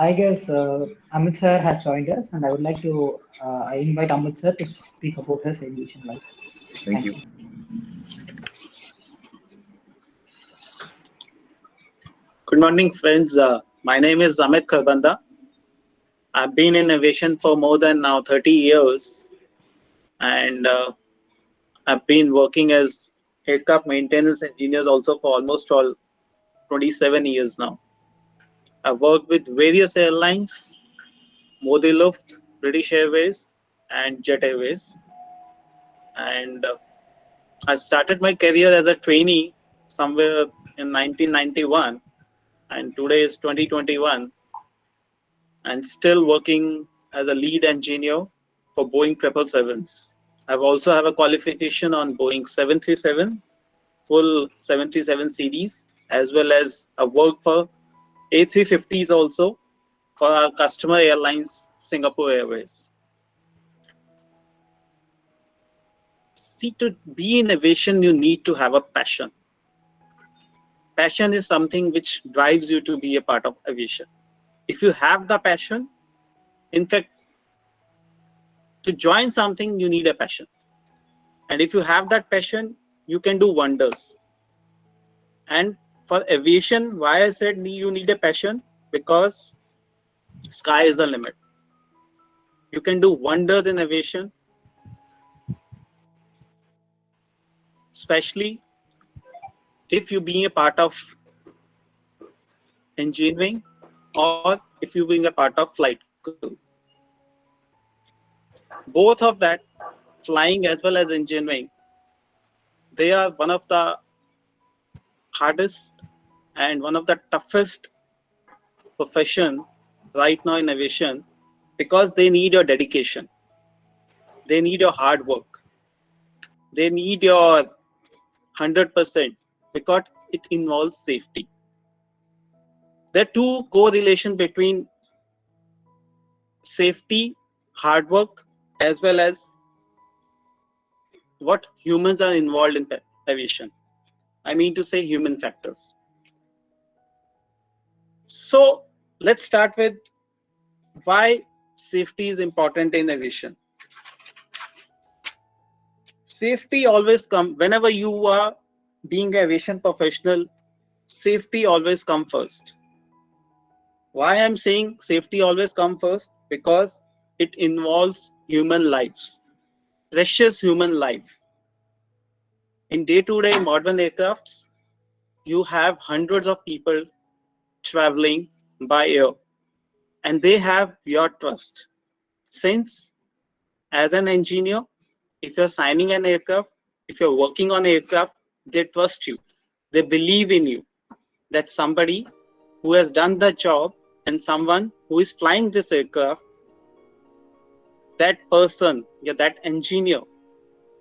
I guess Amit sir has joined us, and I would like to I invite Amit sir to speak about his aviation life. Thank Thank you. you. Good morning, friends. My name is Amit Kharbanda. I've been in aviation for more than now 30 years, and I've been working as aircraft maintenance engineers also for almost all 27 years now. I've worked with various airlines, Modi Luft, British Airways, and Jet Airways. And I started my career as a trainee somewhere in 1991, and today is 2021, and still working as a lead engineer for Boeing 777s. I also have a qualification on Boeing 737, full 737 series, as well as a work for A350s also for our customer airlines, Singapore Airways. See, to be in aviation, you need to have a passion. Passion is something which drives you to be a part of aviation. If you have the passion, in fact, to join something, you need a passion. And if you have that passion, you can do wonders. And for aviation, why I said you need a passion? Because sky is the limit. You can do wonders in aviation, especially if you being a part of engineering or if you being a part of flight crew. Both of that, flying as well as engineering, they are one of the hardest and one of the toughest profession right now in aviation, because they need your dedication, they need your hard work, they need your 100%, because it involves safety. There are two correlations between safety, hard work, as well as what humans are involved in aviation. I mean to say human factors. So let's start with why safety is important in aviation. Safety always comes whenever you are being an aviation professional. Safety always comes first. Why I'm saying safety always comes first? Because it involves human lives, precious human life. In day-to-day modern aircrafts, you have hundreds of people traveling by air, and they have your trust. Since as an engineer, if you're signing an aircraft, if you're working on aircraft, they trust you. They believe in you, that somebody who has done the job and someone who is flying this aircraft, that person, yeah, that engineer,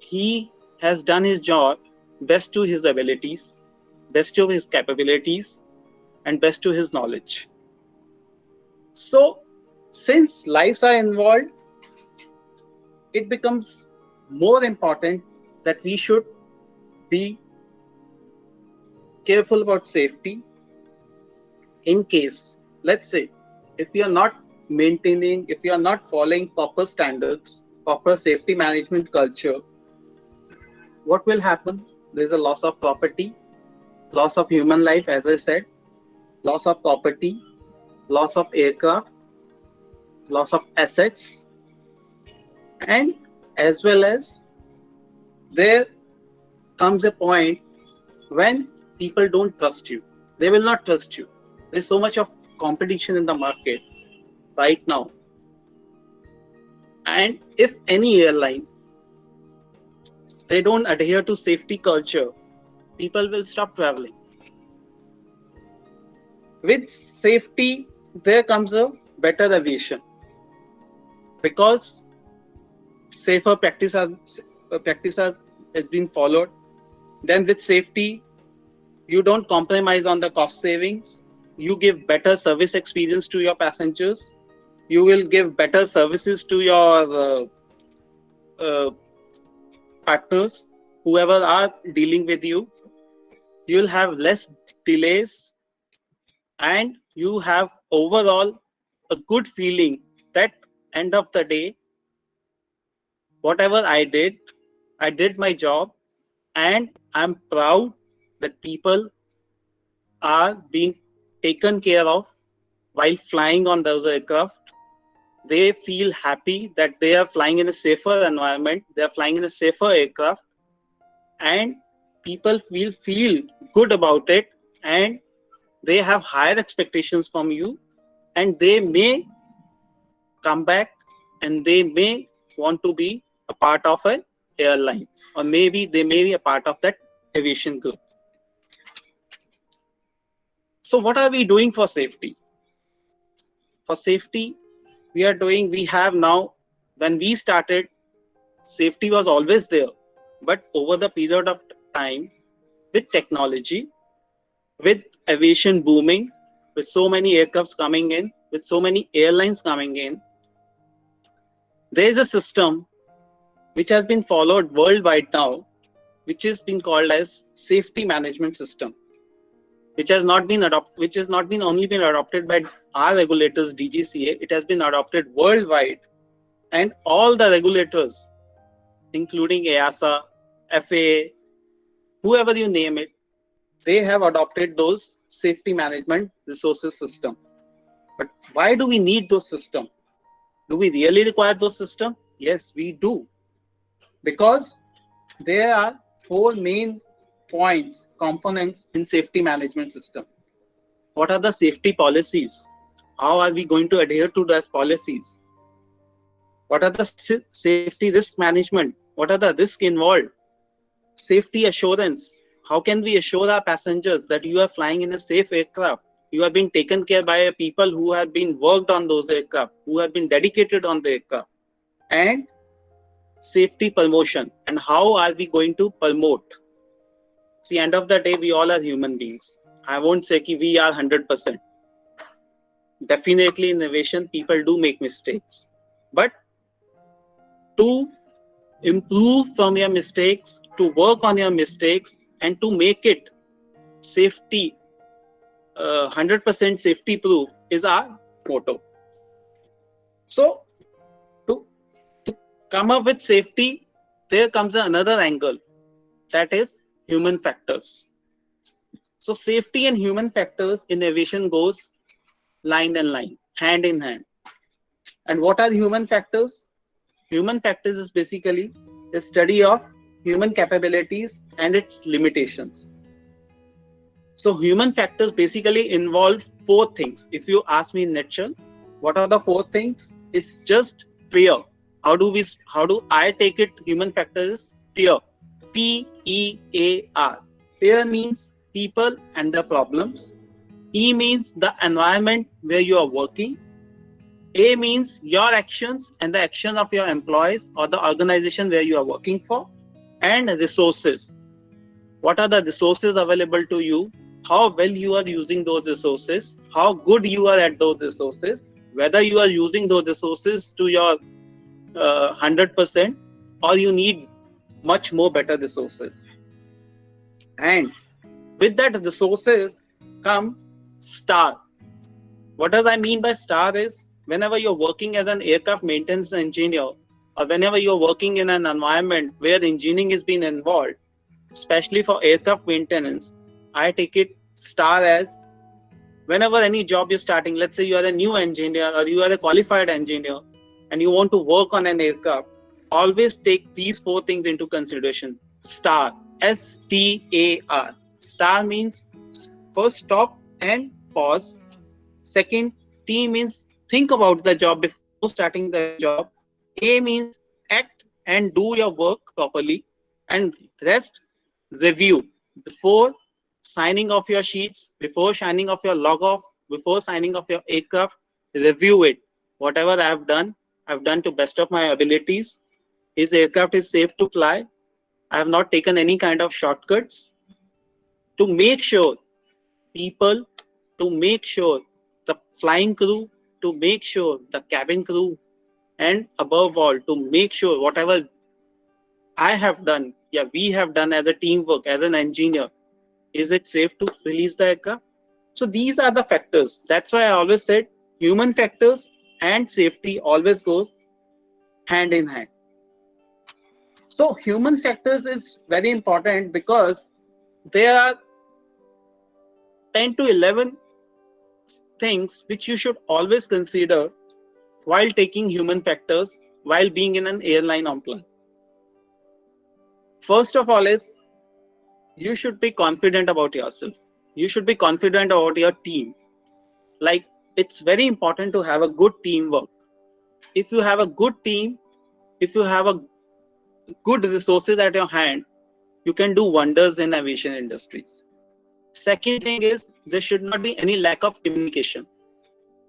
he has done his job best to his abilities, best to his capabilities, and best to his knowledge. So, since lives are involved, it becomes more important that we should be careful about safety. In case, let's say, if you are not maintaining, if you are not following proper standards, proper safety management culture, what will happen? There's a loss of property, loss of human life, as I said, loss of property, loss of aircraft, loss of assets, and as well as there comes a point when people don't trust you. They will not trust you. There's so much of competition in the market right now. And if any airline, they don't adhere to safety culture, people will stop traveling. With safety, there comes a better aviation, because safer practices has been followed. Then with safety, you don't compromise on the cost savings. You give better service experience to your passengers. You will give better services to your partners, whoever are dealing with you. You will have less delays, and you have overall a good feeling that end of the day, whatever I did my job, and I'm proud that people are being taken care of while flying on those aircraft. They feel happy that they are flying in a safer environment, they are flying in a safer aircraft, and people will feel good about it, and they have higher expectations from you, and they may come back, and they may want to be a part of an airline, or maybe they may be a part of that aviation group. So what are we doing for safety? For safety, we have now, when we started, safety was always there, but over the period of time, with technology, with aviation booming, with so many aircrafts coming in, with so many airlines coming in, there is a system which has been followed worldwide now, which has been called as safety management system, which has not been adopted, which has not been only been adopted by our regulators DGCA, it has been adopted worldwide, and all the regulators, including EASA, FAA, whoever you name it, they have adopted those safety management resources system. But why do we need those systems? Do we really require those systems? Yes, we do. Because there are four main points, components in safety management system. What are the safety policies? How are we going to adhere to those policies? What are the safety risk management? What are the risks involved? Safety assurance. How can we assure our passengers that you are flying in a safe aircraft? You are being taken care by people who have been worked on those aircraft, who have been dedicated on the aircraft. And safety promotion. And how are we going to promote? See, end of the day, we all are human beings. I won't say that we are 100%. Definitely in aviation, people do make mistakes. But to improve from your mistakes, to work on your mistakes, and to make it safety 100% safety proof is our motto. So to, to come up with safety, there comes another angle, that is human factors. So safety and human factors in aviation goes line and line, hand in hand. And what are human factors? Human factors is basically the study of human capabilities and its limitations. So human factors basically involve four things. If you ask me in nutshell, what are the four things? It's just fear. How do I take it? Human factors is fear. PEAR. Fear means people and their problems. E means the environment where you are working. A means your actions and the action of your employees or the organization where you are working for. And resources. What are the resources available to you? How well you are using those resources? How good you are at those resources? Whether you are using those resources to your 100% or you need much more better resources. And with that resources come STAR. What does I mean by STAR is whenever you're working as an aircraft maintenance engineer or whenever you're working in an environment where engineering is being involved, especially for aircraft maintenance, I take it STAR as whenever any job you're starting, let's say you are a new engineer or you are a qualified engineer and you want to work on an aircraft, always take these four things into consideration. STAR, STAR. STAR means first stop and pause. Second, T means think about the job before starting the job. A means act and do your work properly. And rest, review. Before signing off your sheets, before signing off your log off, before signing off your aircraft, review it. Whatever I've done to best of my abilities. His aircraft is safe to fly. I have not taken any kind of shortcuts to make sure people, to make sure the flying crew, to make sure the cabin crew, and above all, to make sure whatever I have done, yeah, we have done as a teamwork, as an engineer, is it safe to release the aircraft? So these are the factors. That's why I always said Human factors and safety always goes hand in hand. So human factors is very important because there are 10 to 11 things which you should always consider while taking human factors while being in an airline employee. First of all is you should be confident about yourself. You should be confident about your team. Like, it's very important to have a good teamwork. If you have a good team, if you have a good resources at your hand, you can do wonders in aviation industries. Second thing is there should not be any lack of communication.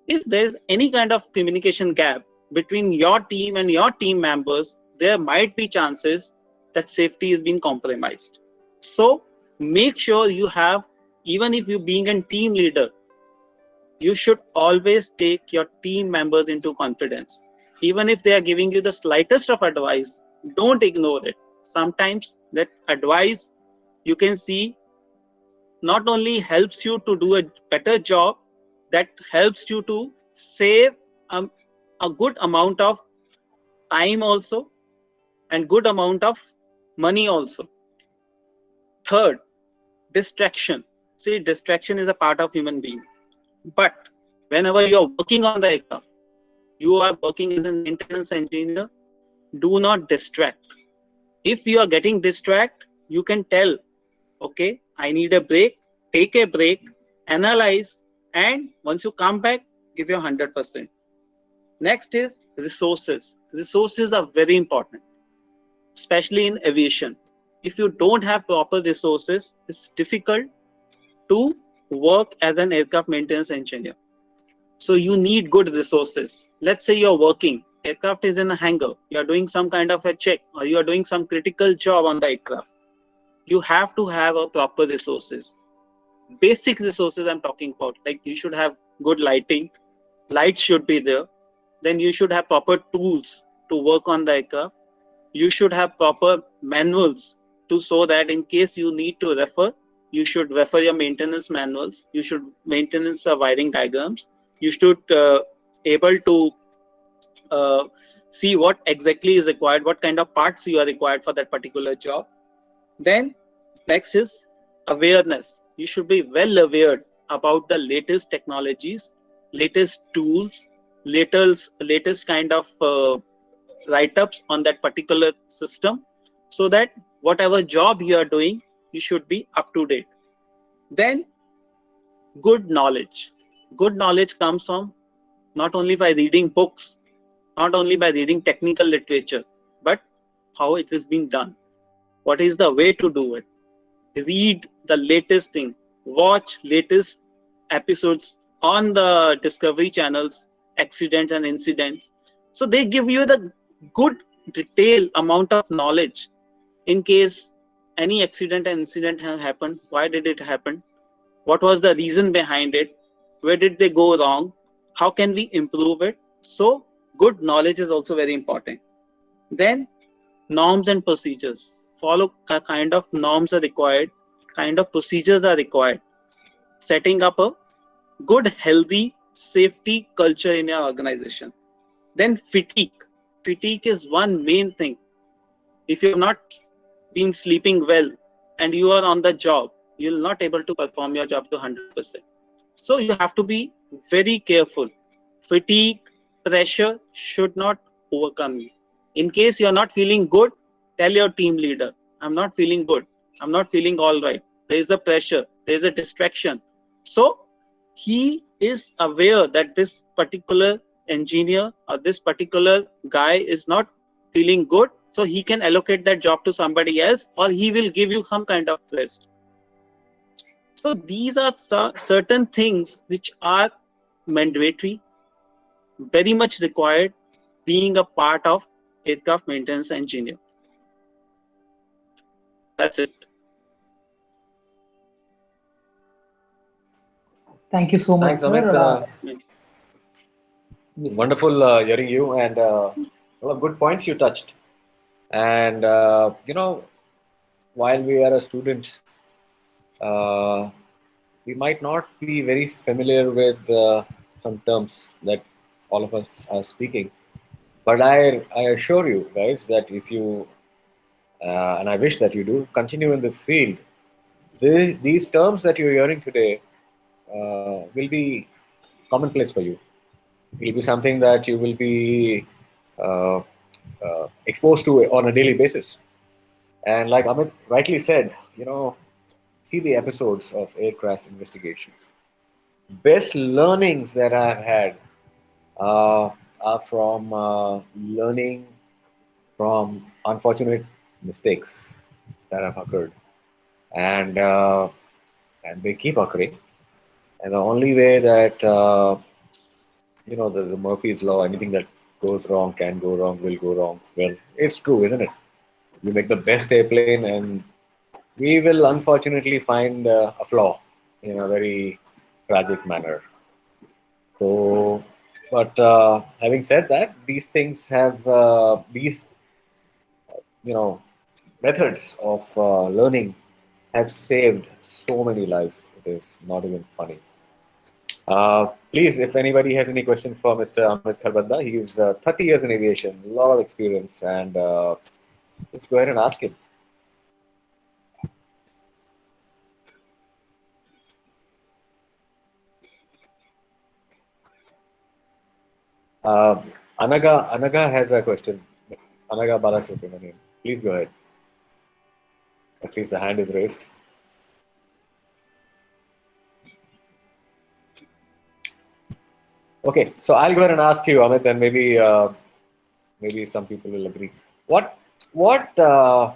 If there's any kind of communication gap between your team and your team members, there might be chances that safety is being compromised. So make sure you have, even if you being a team leader, you should always take your team members into confidence. Even if they are giving you the slightest of advice, don't ignore it. Sometimes that advice, you can see, not only helps you to do a better job, that helps you to save um, a good amount of time also, and good amount of money also. Third, distraction. See, distraction is a part of human being. But whenever you are working on the aircraft, you are working as a maintenance engineer, do not distract. If you are getting distracted, you can tell, okay, I need a break, take a break, analyze, and once you come back, give your 100%. Next is resources. Resources are very important, especially in aviation. If you don't have proper resources, it's difficult to work as an aircraft maintenance engineer. So you need good resources. Let's say you're working, aircraft is in a hangar, you're doing some kind of a check, or you are doing some critical job on the aircraft. You have to have a proper resources. Basic resources I'm talking about, like you should have good lighting, lights should be there. Then you should have proper tools to work on the aircraft. You should have proper manuals to, so that in case you need to refer, you should refer your maintenance manuals. You should maintenance wiring diagrams. You should able to uh, see what exactly is required, what kind of parts you are required for that particular job. Then next is awareness. You should be well aware about the latest technologies, latest tools, latest kind of write-ups on that particular system, so that whatever job you are doing, you should be up to date. Then good knowledge. Good knowledge comes from not only by reading books, not only by reading technical literature, but how it is being done. What is the way to do it? Read the latest thing, watch latest episodes on the Discovery channels, accidents and incidents. So they give you the good detailed amount of knowledge in case any accident and incident have happened. Why did it happen? What was the reason behind it? Where did they go wrong? How can we improve it? So good knowledge is also very important. Then norms and procedures. Follow kind of norms are required, kind of procedures are required. Setting up a good, healthy safety culture in your organization. Then fatigue. Fatigue is one main thing. If you have not been sleeping well and you are on the job, you'll not able to perform your job to 100%. So you have to be very careful. Fatigue, pressure should not overcome you. In case you're not feeling good, tell your team leader, I'm not feeling good. I'm not feeling all right. There is a pressure. There is a distraction. So he is aware that this particular engineer or this particular guy is not feeling good. So he can allocate that job to somebody else, or he will give you some kind of rest. So these are certain things which are mandatory, very much required, being a part of aircraft maintenance engineer. That's it. Thank you so much, Thanks, Amit. sir. Yes, sir. Wonderful hearing you, and a lot of good points you touched. And while we are a student, uh, we might not be very familiar with some terms that all of us are speaking. But I assure you guys that if you, and I wish that you do, continue in this field, these terms that you're hearing today will be commonplace for you. It will be something that you will be uh, exposed to on a daily basis. And like Amit rightly said, see the episodes of air crash investigations. Best learnings that I've had uh, are from learning from unfortunate mistakes that have occurred, and and they keep occurring. And the only way that the Murphy's law, anything that goes wrong can go wrong, will go wrong. Well, it's true, isn't it? You make the best airplane, and we will unfortunately find a flaw in a very tragic manner. So, but having said that, these things have these you know methods of learning have saved so many lives. It is not even funny. Please, if anybody has any question for Mr. Amit Kharbanda, he's 30 years in aviation, a lot of experience, and just go ahead and ask him. Uh, Anaga has a question. Anaga Balasubramanian. Please go ahead. At least the hand is raised. Okay, so I'll go ahead and ask you, Amit, and maybe some people will agree. What what uh,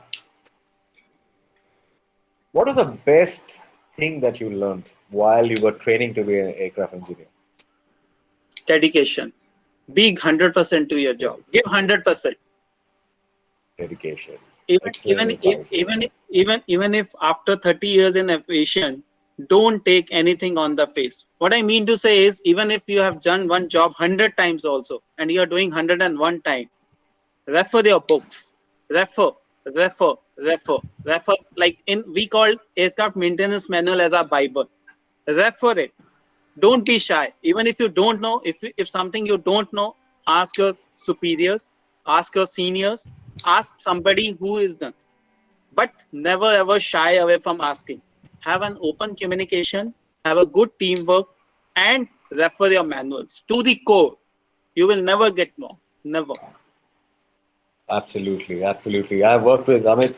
what was the best thing that you learned while you were training to be an aircraft engineer? Dedication. Be 100% to your job. Give 100%. Dedication. Even Excellent advice. even if after 30 years in aviation, don't take anything on the face. What I mean to say is, even if you have done one job 100 times also, and you are doing 101 time, refer your books. Refer, refer. Like we call aircraft maintenance manual as a Bible. Refer it. Don't be shy. Even if you don't know, if something you don't know, ask your superiors, ask your seniors, ask somebody who is done. But never ever shy away from asking. Have an open communication, have a good teamwork, and refer your manuals to the core. You will never get wrong. Never. Absolutely, absolutely. I've worked with Amit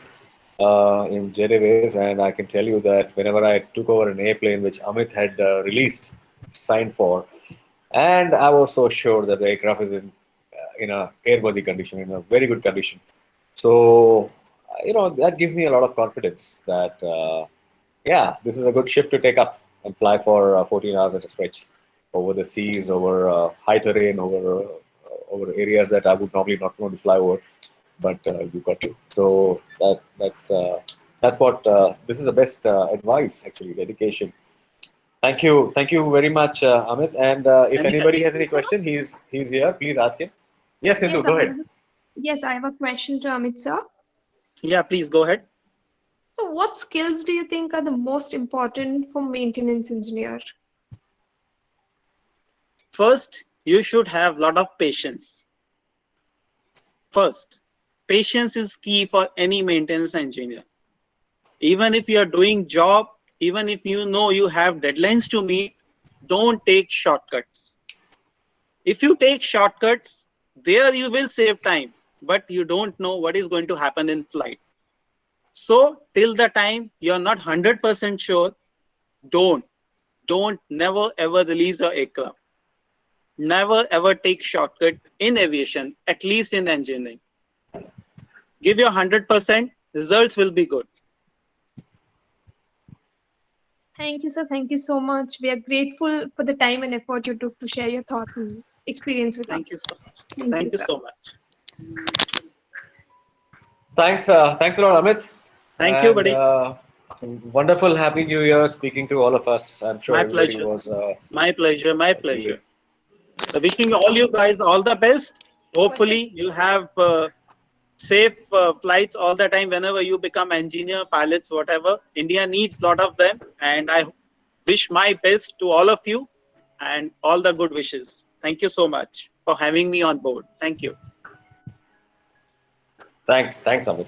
in Jet Airways, and I can tell you that whenever I took over an airplane which Amit had released, signed for, and I was so sure that the aircraft is in a airworthy condition, in a very good condition. So, that gives me a lot of confidence that, yeah, this is a good ship to take up and fly for 14 hours at a stretch over the seas, over high terrain, over areas that I would normally not want to fly over, but you got to. So that's what this is the best advice actually. Dedication. Thank you very much, Amit. And if Anytime. anybody has any Sir? question, he's here. Please ask him. Yes, Sindhu, Yes, go ahead. yes, I have a question to Amit sir. Yeah, please go ahead. So, what skills do you think are the most important for maintenance engineer? First, you should have a lot of patience. First, patience is key for any maintenance engineer. Even if you are doing job, even if you know you have deadlines to meet, don't take shortcuts. If you take shortcuts, there you will save time, but you don't know what is going to happen in flight. So till the time you are not 100% sure, don't never ever release your aircraft. Never ever take shortcut in aviation, at least in engineering. Give your 100%, results will be good. Thank you, sir. Thank you so much. We are grateful for the time and effort you took to share your thoughts and experience with Thank you us. so much. Thank you, Thank you sir. so much. Thanks a lot, Amit. Thank you, And buddy. wonderful Happy New Year speaking to all of us. I'm sure My everybody pleasure. was My pleasure. My really. pleasure. Wishing all you guys all the best. What a- Hopefully, you have safe flights all the time whenever you become engineer, pilots, whatever. India needs a lot of them. And I wish my best to all of you. and all the good wishes. Thank you so much for having me on board. Thank you. Thanks, Amit.